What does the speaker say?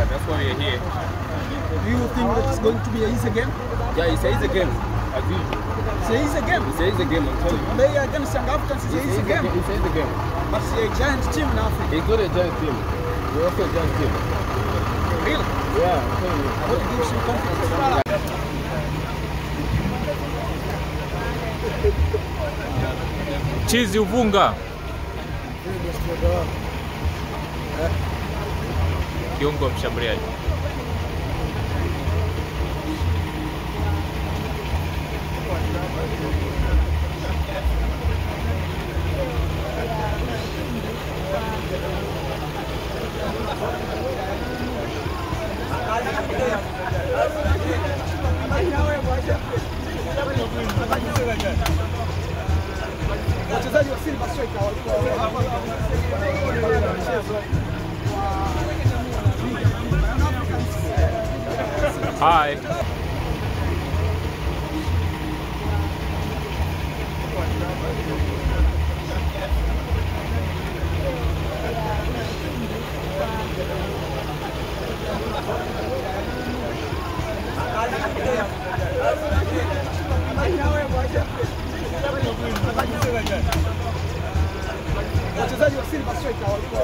that's why we're here. Do you think that it's going to be an easy game? Yeah, it's an easy game. I agree. It's an easy game? It's an easy game, I'm telling you. Play against Young Africans is an easy game. It's an easy game. But it's a giant team in Africa. It's not a giant team. We're also a giant team. Really? Yeah, I'm telling you. What gives you confidence? Chizi Uvunga. Kiungo mshambuliaji. Wachezaji wa Simba Striker walikuwa Hi. wachezaji wa Simba Striker walikuwa